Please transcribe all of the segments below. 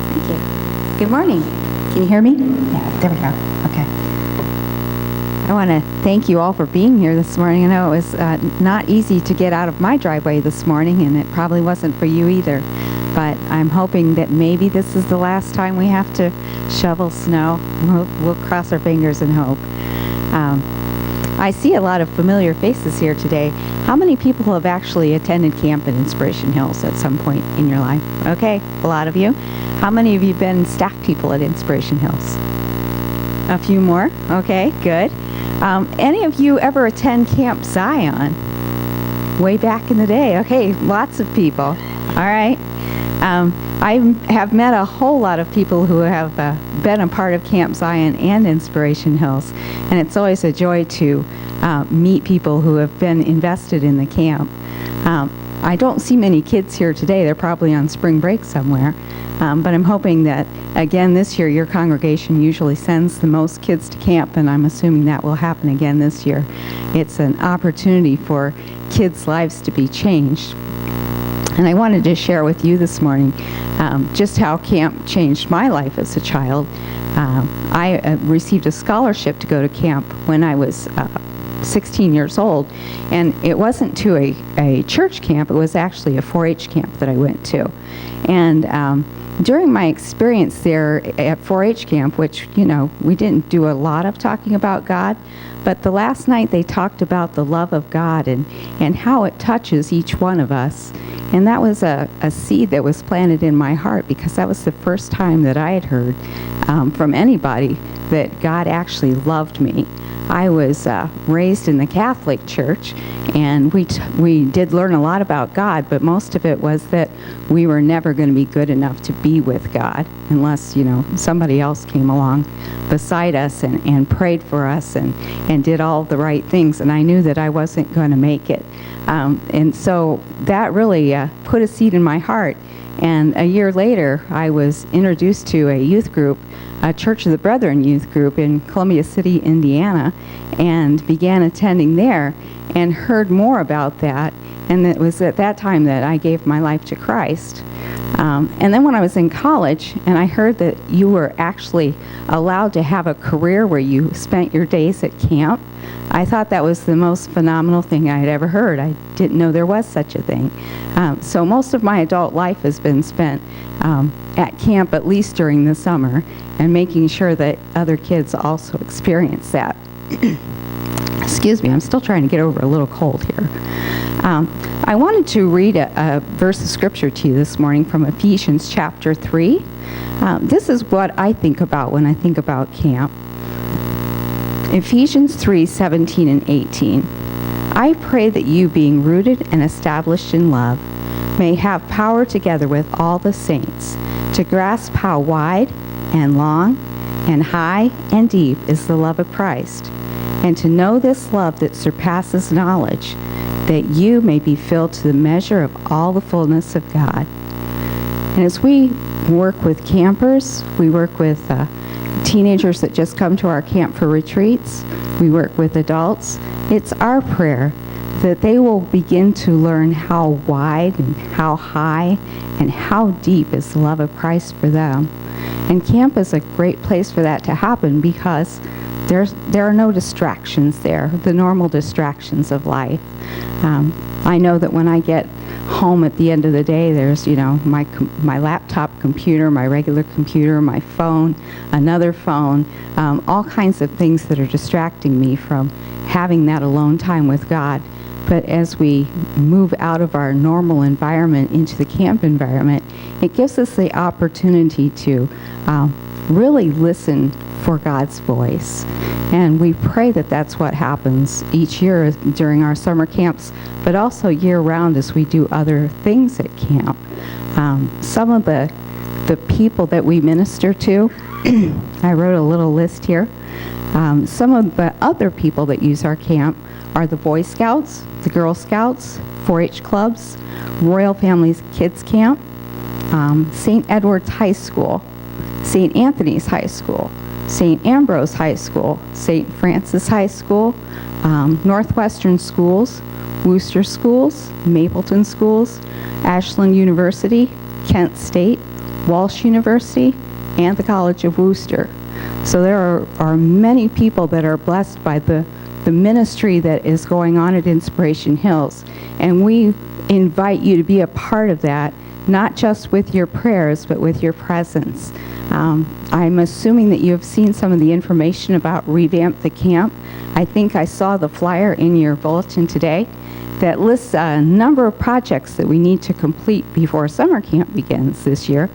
Thank you. Good morning. Can you hear me? Yeah, there we go. Okay. I want to thank you all for being here this morning. I know it was not easy to get out of my driveway this morning, and it probably wasn't for you either. But I'm hoping that maybe this is the last time we have to shovel snow. We'll cross our fingers and hope. I see a lot of familiar faces here today. How many people have actually attended camp at Inspiration Hills at some point in your life? Okay, a lot of you. How many of you have been staff people at Inspiration Hills? A few more? Okay, good. Any of you ever attend Camp Zion? Way back in the day. Okay, lots of people. All right. I have met a whole lot of people who have been a part of Camp Zion and Inspiration Hills, and it's always a joy to meet people who have been invested in the camp. I don't see many kids here today. They're probably on spring break somewhere, but I'm hoping that, again, this year your congregation usually sends the most kids to camp, and I'm assuming that will happen again this year. It's an opportunity for kids' lives to be changed. And I wanted to share with you this morning just how camp changed my life as a child. I received a scholarship to go to camp when I was 16 years old, and it wasn't to a church camp. It was actually a 4-H camp that I went to. And during my experience there at 4-H camp, which, you know, we didn't do a lot of talking about God, but the last night they talked about the love of God and how it touches each one of us. And that was a seed that was planted in my heart, because that was the first time that I had heard from anybody that God actually loved me. I was raised in the Catholic Church, and we did learn a lot about God, but most of it was that we were never going to be good enough to be with God unless, you know, somebody else came along beside us and prayed for us and did all the right things, and I knew that I wasn't going to make it. And so that really put a seed in my heart. And a year later, I was introduced to a youth group, a Church of the Brethren youth group in Columbia City, Indiana, and began attending there and heard more about that. And it was at that time that I gave my life to Christ. And then when I was in college, and I heard that you were actually allowed to have a career where you spent your days at camp, I thought that was the most phenomenal thing I had ever heard. I didn't know there was such a thing. So most of my adult life has been spent at camp, at least during the summer, and making sure that other kids also experience that. Excuse me, I'm still trying to get over a little cold here. I wanted to read a verse of scripture to you this morning from Ephesians chapter 3. This is what I think about when I think about camp. Ephesians 3:17 and 18. I pray that you, being rooted and established in love, may have power together with all the saints to grasp how wide and long and high and deep is the love of Christ, and to know this love that surpasses knowledge, that you may be filled to the measure of all the fullness of God. And as we work with campers, we work with teenagers that just come to our camp for retreats, we work with adults, it's our prayer that they will begin to learn how wide and how high and how deep is the love of Christ for them. And camp is a great place for that to happen, because there are no distractions there, the normal distractions of life. I know that when I get home at the end of the day, there's, you know, my laptop computer, my regular computer, my phone, another phone, all kinds of things that are distracting me from having that alone time with God. But as we move out of our normal environment into the camp environment, it gives us the opportunity to really listen for God's voice. And we pray that that's what happens each year during our summer camps, but also year-round as we do other things at camp. Some of the people that we minister to, I wrote a little list here. Some of the other people that use our camp are the Boy Scouts, the Girl Scouts, 4-H clubs, Royal Families Kids Camp, St. Edward's High School, St. Anthony's High School, St. Ambrose High School, St. Francis High School, Northwestern Schools, Worcester Schools, Mapleton Schools, Ashland University, Kent State, Walsh University, and the College of Worcester. So there are many people that are blessed by the ministry that is going on at Inspiration Hills. And we invite you to be a part of that, not just with your prayers, but with your presence. I'm assuming that you have seen some of the information about Revamp the Camp. I think I saw the flyer in your bulletin today that lists a number of projects that we need to complete before summer camp begins this year.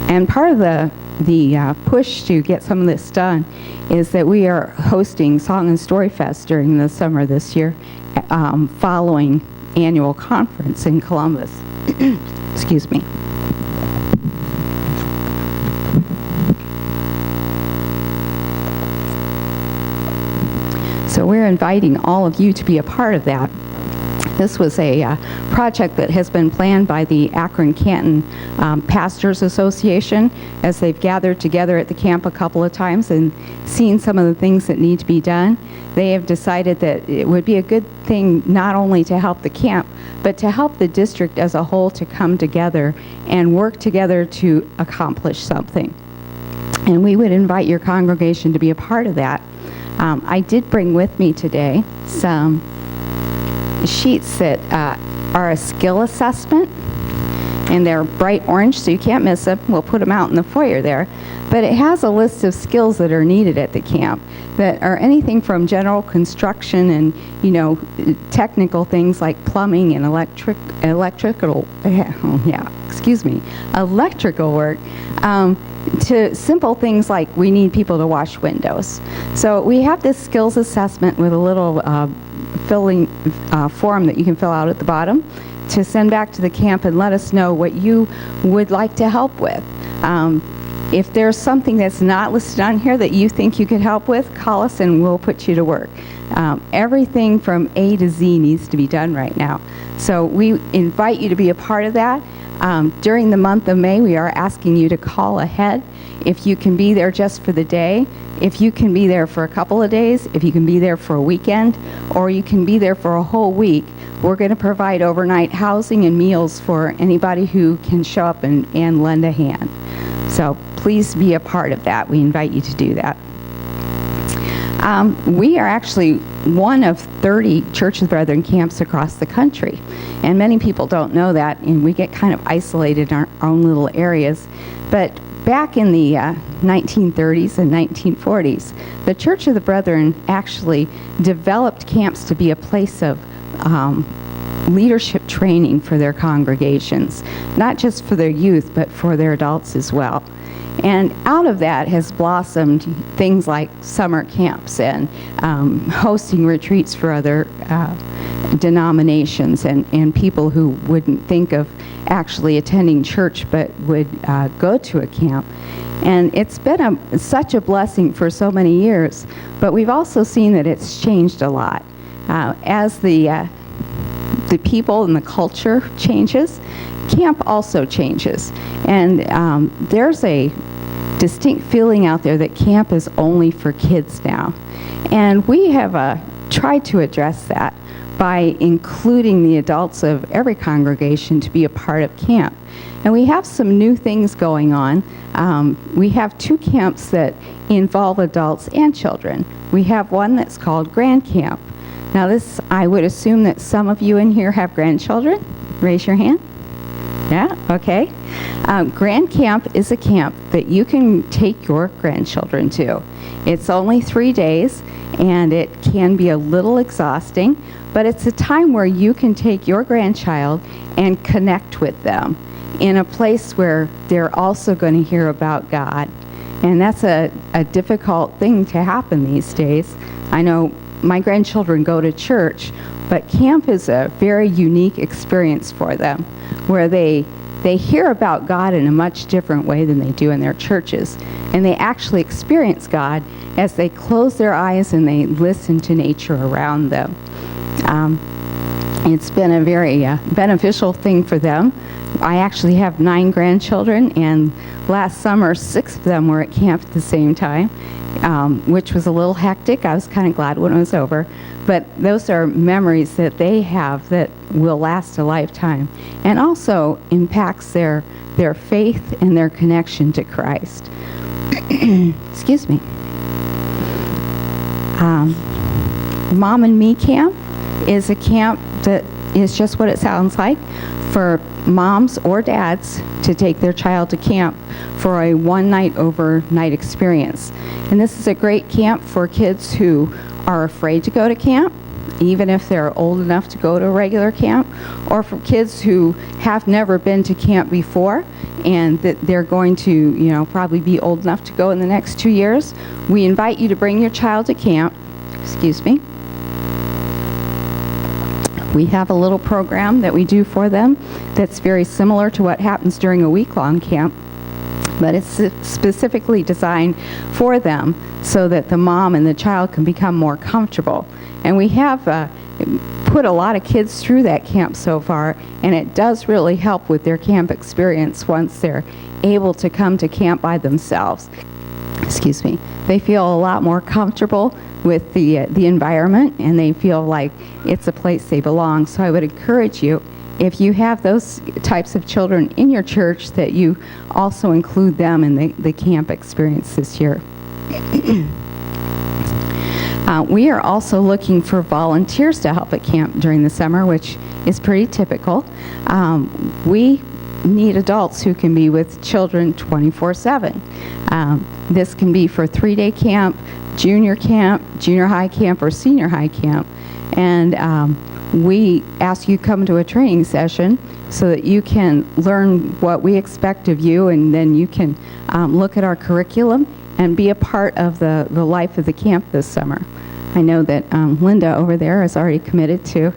And part of the push to get some of this done is that we are hosting Song and Story Fest during the summer this year, following annual conference in Columbus. Excuse me. So we're inviting all of you to be a part of that. This was a project that has been planned by the Akron-Canton Pastors Association as they've gathered together at the camp a couple of times and seen some of the things that need to be done. They have decided that it would be a good thing not only to help the camp, but to help the district as a whole to come together and work together to accomplish something. And we would invite your congregation to be a part of that. I did bring with me today some sheets that are a skill assessment, and they're bright orange, so you can't miss them. We'll put them out in the foyer there. But it has a list of skills that are needed at the camp that are anything from general construction and, technical things like plumbing and electrical work, to simple things like we need people to wash windows. So we have this skills assessment with a little filling form that you can fill out at the bottom to send back to the camp and let us know what you would like to help with. If there's something that's not listed on here that you think you could help with, call us and we'll put you to work. Everything from A to Z needs to be done right now. So we invite you to be a part of that. During the month of May, we are asking you to call ahead. If you can be there just for the day, if you can be there for a couple of days, if you can be there for a weekend, or you can be there for a whole week, we're going to provide overnight housing and meals for anybody who can show up and lend a hand. So please be a part of that. We invite you to do that. We are actually one of 30 Church of the Brethren camps across the country. And many people don't know that, and we get kind of isolated in our own little areas. But back in the 1930s and 1940s, the Church of the Brethren actually developed camps to be a place of leadership training for their congregations, not just for their youth, but for their adults as well. And out of that has blossomed things like summer camps and hosting retreats for other denominations and people who wouldn't think of actually attending church but would go to a camp. And it's been such a blessing for so many years, but we've also seen that it's changed a lot. As the people and the culture changes, camp also changes. And there's a distinct feeling out there that camp is only for kids now. And we have tried to address that by including the adults of every congregation to be a part of camp. And we have some new things going on. We have 2 camps that involve adults and children. We have one that's called Grand Camp. Now this, I would assume that some of you in here have grandchildren. Raise your hand. Yeah, okay. Grand Camp is a camp that you can take your grandchildren to. It's only 3 days, and it can be a little exhausting, but it's a time where you can take your grandchild and connect with them in a place where they're also going to hear about God. And that's a difficult thing to happen these days. I know my grandchildren go to church, but camp is a very unique experience for them, where they hear about God in a much different way than they do in their churches. And they actually experience God as they close their eyes and they listen to nature around them. It's been a very beneficial thing for them. I actually have 9 grandchildren, and last summer 6 of them were at camp at the same time, which was a little hectic. I was kind of glad when it was over. But those are memories that they have that will last a lifetime, and also impacts their their faith and their connection to Christ. Excuse me. Mom and Me Camp is a camp that is just what it sounds like, for moms or dads to take their child to camp for a one-night overnight experience. And this is a great camp for kids who are afraid to go to camp, even if they're old enough to go to a regular camp, or for kids who have never been to camp before and that they're going to, probably be old enough to go in the next 2 years. We invite you to bring your child to camp. Excuse me. We have a little program that we do for them that's very similar to what happens during a week-long camp, but it's specifically designed for them so that the mom and the child can become more comfortable. And we have put a lot of kids through that camp so far, and it does really help with their camp experience once they're able to come to camp by themselves. Excuse me. They feel a lot more comfortable with the environment, and they feel like it's a place they belong. So I would encourage you, if you have those types of children in your church, that you also include them in the camp experience this year. We are also looking for volunteers to help at camp during the summer, which is pretty typical. We need adults who can be with children 24/7. This can be for 3-day camp, junior high camp, or senior high camp. And we ask you come to a training session so that you can learn what we expect of you, and then you can look at our curriculum and be a part of the life of the camp this summer. I know that Linda over there is already committed to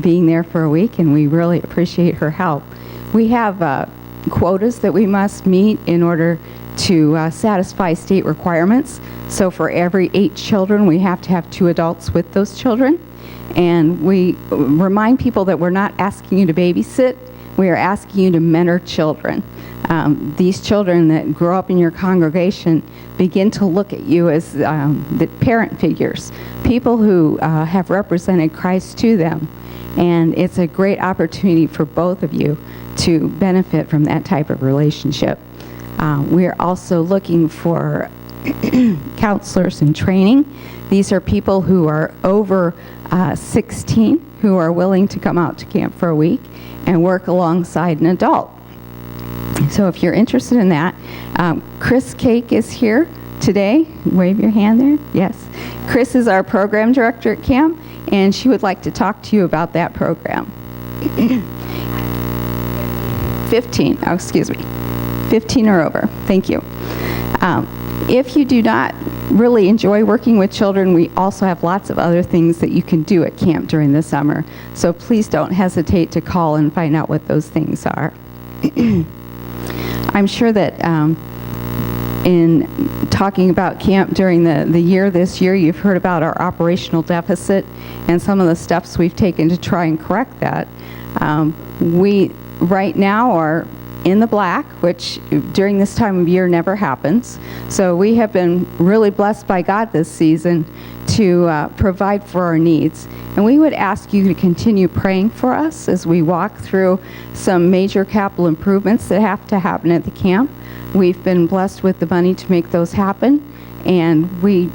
being there for a week, and we really appreciate her help. We have quotas that we must meet in order to satisfy state requirements. So for every 8 children, we have to have 2 adults with those children. And we remind people that we're not asking you to babysit, we are asking you to mentor children. These children that grow up in your congregation begin to look at you as the parent figures, people who have represented Christ to them. And it's a great opportunity for both of you to benefit from that type of relationship. We're also looking for counselors in training. These are people who are over 16 who are willing to come out to camp for a week and work alongside an adult. So if you're interested in that, Chris Cake is here today. Wave your hand there. Yes. Chris is our program director at camp, and she would like to talk to you about that program. 15. Oh, excuse me. 15 or over. Thank you. If you do not really enjoy working with children, we also have lots of other things that you can do at camp during the summer. So please don't hesitate to call and find out what those things are. I'm sure that in talking about camp during the year this year, you've heard about our operational deficit and some of the steps we've taken to try and correct that. We right now are in the black, which during this time of year never happens. So we have been really blessed by God this season to provide for our needs. And we would ask you to continue praying for us as we walk through some major capital improvements that have to happen at the camp. We've been blessed with the money to make those happen, and we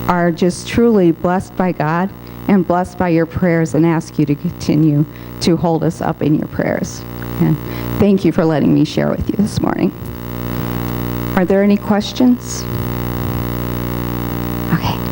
are just truly blessed by God and blessed by your prayers, and ask you to continue to hold us up in your prayers. And thank you for letting me share with you this morning. Are there any questions? Okay.